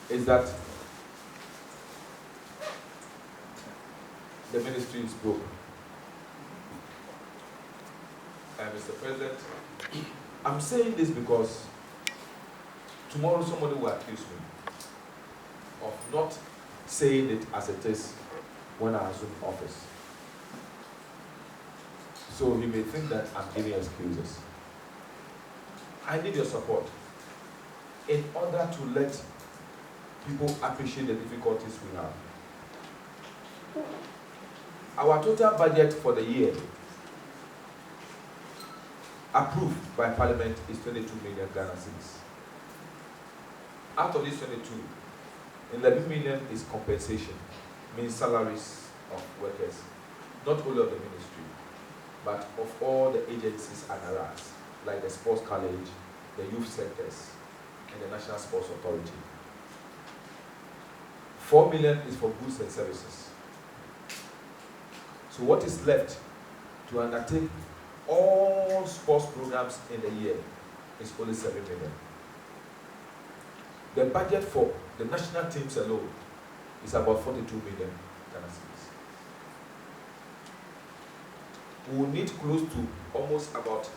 is that the ministry is broke. And Mr. President, I'm saying this because tomorrow somebody will accuse me of not saying it as it is when I assume office. So he may think that I'm giving excuses. I need your support in order to let people appreciate the difficulties we have. Our total budget for the year approved by Parliament is 22 million Ghana cedis. Out of this 22, 11 million is compensation, means salaries of workers, not only of the ministry, but of all the agencies and ARAs, like the Sports College, the youth centers, and the National Sports Authority. 4 million is for goods and services. So what is left to undertake all sports programs in the year is only 7 million. The budget for the national teams alone is about 42 million Ghana cedis. We will need close to almost about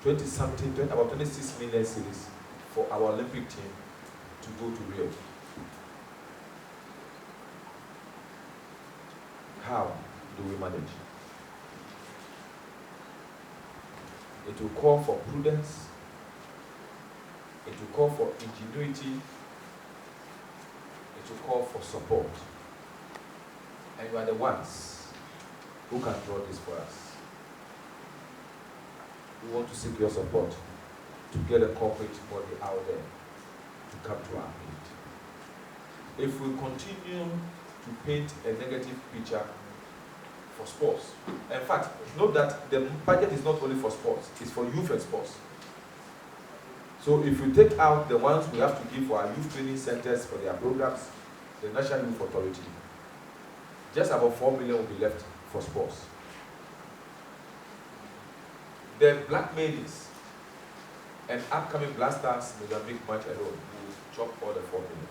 26 million cedis for our Olympic team to go to Rio. How do we manage? It will call for prudence, it will call for ingenuity, it will call for support. And you are the ones who can draw this for us. We want to seek your support to get a corporate body out there to come to our aid. If we continue to paint a negative picture for sports. In fact, note that the budget is not only for sports, it's for youth and sports. So if we take out the ones we have to give for our youth training centers for their programs, the National Youth Authority, just about 4 million will be left for sports. The Black Maidens and upcoming Black Stars Mozambique match alone will chop all the 4 million.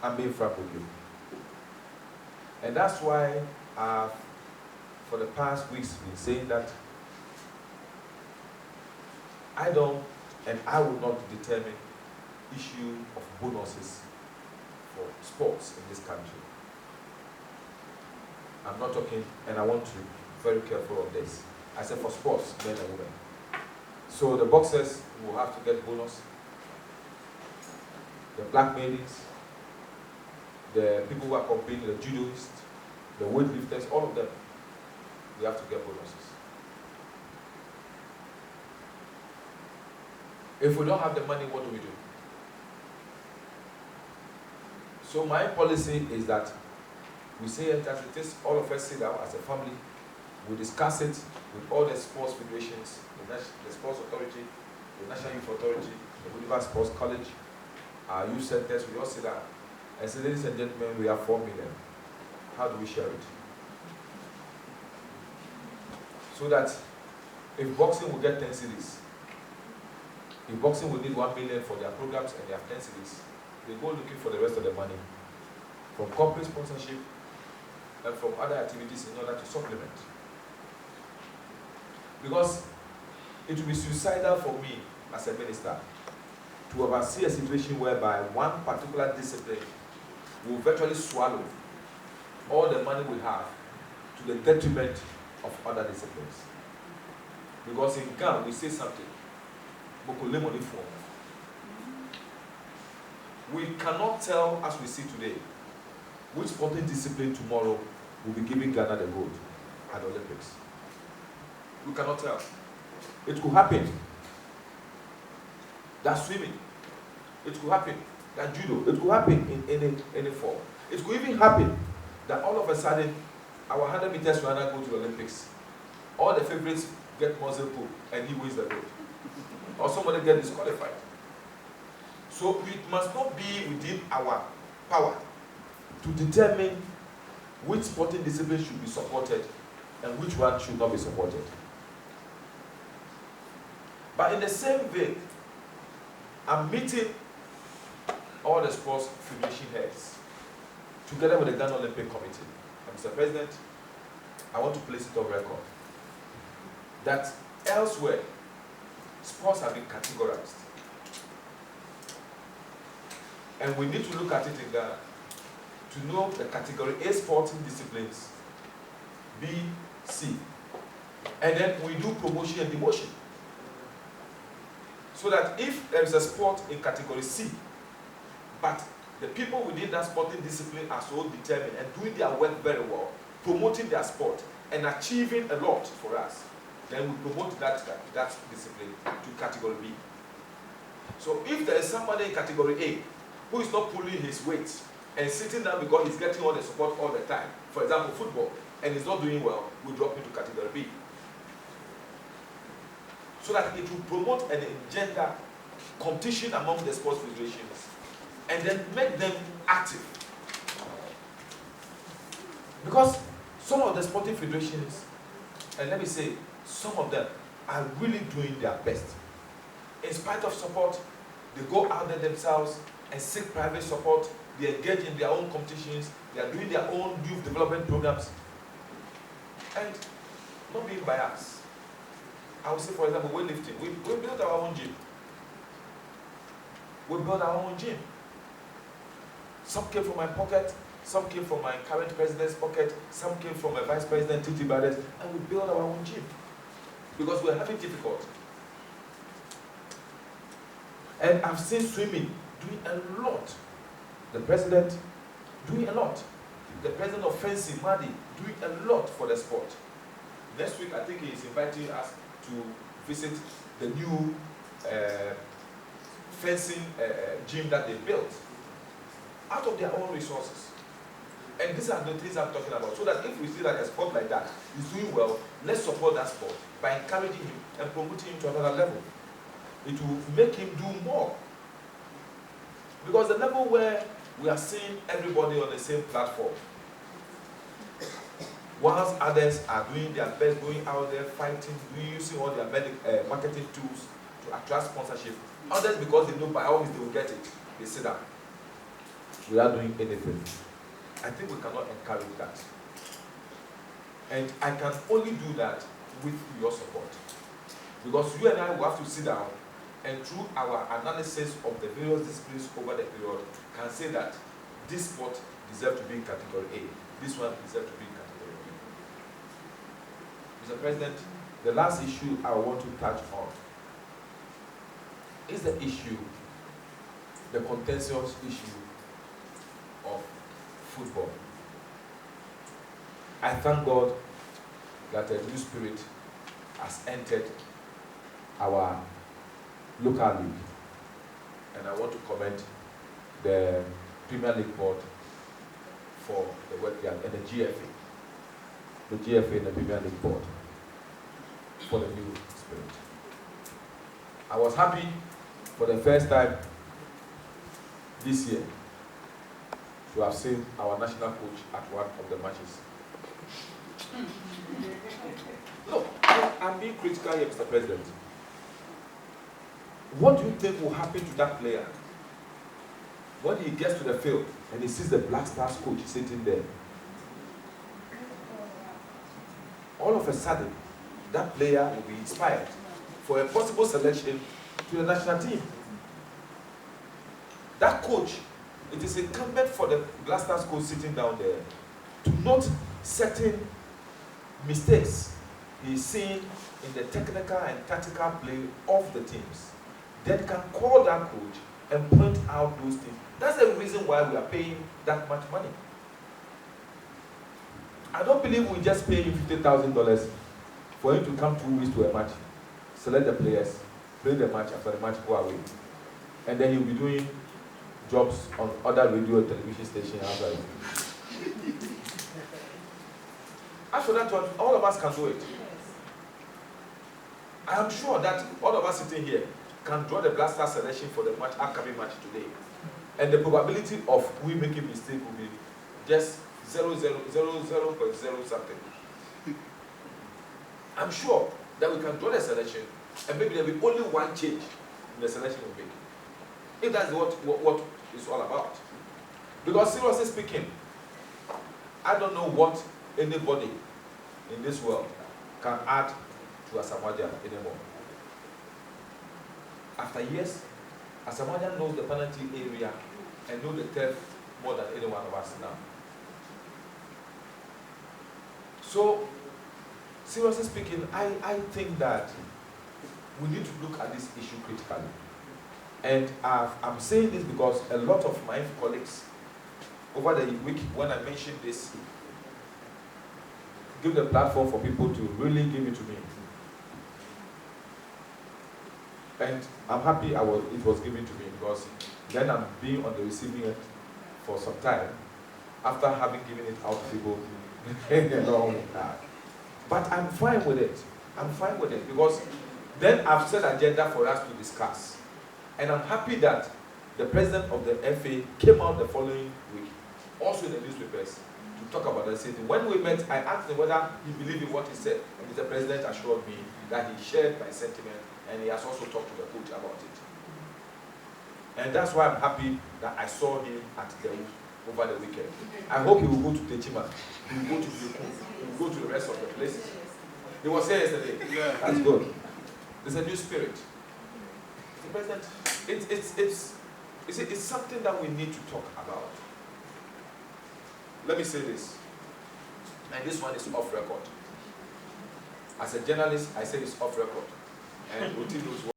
I'm being frank with you. And that's why I've, for the past weeks, been saying that I don't and I will not determine issue of bonuses for sports in this country. I'm not talking, and I want to be very careful of this. I said for sports, men and women. So the boxers will have to get bonus. The Black maidens, the people who are competing, the judoists, the weightlifters, all of them, we have to get bonuses. If we don't have the money, what do we do? So my policy is that we say it as it is, all of us sit down as a family, we discuss it with all the sports federations, the Sports Authority, the National Youth Authority, the University Sports College, our youth centers, we all sit down and say, ladies and gentlemen, we have 4 million. How do we share it? So that if boxing will get 10 cedis, if boxing will need 1 million for their programs and they have 10 cedis, they go looking for the rest of the money from corporate sponsorship and from other activities in order to supplement. Because it will be suicidal for me as a minister to oversee a situation whereby one particular discipline will virtually swallow all the money we have to the detriment of other disciplines. Because in Ghana, we say something. We cannot tell, as we see today, which sporting discipline tomorrow will be giving Ghana the gold at the Olympics. We cannot tell. It could happen that swimming, it could happen that judo, it could happen in any form. It could even happen that all of a sudden our 100 meters runner go to the Olympics. All the favorites get muzzle pull and he wins the gold. Or somebody get disqualified. So it must not be within our power to determine which sporting discipline should be supported and which one should not be supported. But in the same vein, I'm meeting all the sports federation heads together with the Ghana Olympic Committee. And Mr. President, I want to place it on record that elsewhere, sports have been categorized. And we need to look at it in Ghana to know the category A sporting disciplines, B, C. And then we do promotion and demotion. So that if there is a sport in category C, but the people within that sporting discipline are so determined and doing their work very well, promoting their sport and achieving a lot for us, then we promote that discipline to category B. So if there is somebody in category A who is not pulling his weight and sitting down because he's getting all the support all the time, for example, football, and he's not doing well, we drop into category B. So that it will promote and engender competition among the sports federations and then make them active. Because some of the sporting federations, and let me say, some of them are really doing their best. In spite of support, they go out there themselves and seek private support. They engage in their own competitions. They are doing their own youth development programs. And not being biased. I would say, for example, weightlifting. We built our own gym. We built our own gym. Some came from my pocket, some came from my current president's pocket, some came from my vice president, Titi Bades, and we built our own gym. Because we're having difficulty. And I've seen swimming doing a lot. The president doing a lot. The president of fencing, Madi, doing a lot for the sport. Next week, I think he is inviting us to visit the new fencing gym that they built out of their own resources. And these are the things I'm talking about. So that if we see that a sport like that is doing well, let's support that sport by encouraging him and promoting him to another level. It will make him do more. Because the level where we are seeing everybody on the same platform, whilst others are doing their best, going out there, fighting, using all their marketing tools to attract sponsorship. Others, because they know by all means they will get it, they sit down without doing anything. I think we cannot encourage that. And I can only do that with your support. Because you and I will have to sit down and through our analysis of the various disciplines over the period, can say that this sport deserves to be in category A, this one deserves to be in category B. Mr. President, the last issue I want to touch on is the issue, the contentious issue of football. I thank God that a new spirit has entered our local league. And I want to commend the Premier League board for the work they have, and the GFA and the Premier League board for the new spirit. I was happy for the first time this year to have seen our national coach at one of the matches. Look, I'm being critical here, Mr. President. What do you think will happen to that player when he gets to the field and he sees the Black Stars coach sitting there? All of a sudden, that player will be inspired for a possible selection to the national team. That coach, it is incumbent for the Black Stars coach sitting down there to note certain mistakes he is seeing in the technical and tactical play of the teams. Then can call that coach and point out those things. That's the reason why we are paying that much money. I don't believe we just pay him $50,000 for him to come 2 weeks to a match, select the players, play the match, after the match go away. And then he'll be doing jobs on other radio and television stations outside. As for that one, all of us can do it. I am sure that all of us sitting here can draw the Black Star selection for the match, upcoming match today. And the probability of we making a mistake will be just 0.0 something. I'm sure that we can draw the selection and maybe there will be only one change in the selection we make. If that's what it's all about. Because seriously speaking, I don't know what anybody in this world can add to Asamoah anymore. After years, Asamoah knows the penalty area and knows the turf more than any one of us now. So, seriously speaking, I think that we need to look at this issue critically. And I'm saying this because a lot of my colleagues over the week, when I mentioned this, give the platform for people to really give it to me. And I'm happy it was given to me, because then I'm being on the receiving end for some time after having given it out to people a long time. But I'm fine with it. I'm fine with it, because then I've set an agenda for us to discuss. And I'm happy that the president of the FA came out the following week, also in the newspapers, to talk about the city. When we met, I asked him whether he believed in what he said, and the president assured me that he shared my sentiment, and he has also talked to the coach about it. And that's why I'm happy that I saw him at the over the weekend. I hope he will go to Techima, he will go to Yukun, he will go to the rest of the places. He was here yesterday. Yeah. That's good. There's a new spirit. The president, it's something that we need to talk about. Let me say this, and this one is off record. As a journalist, I say it's off record, and Uti knows what.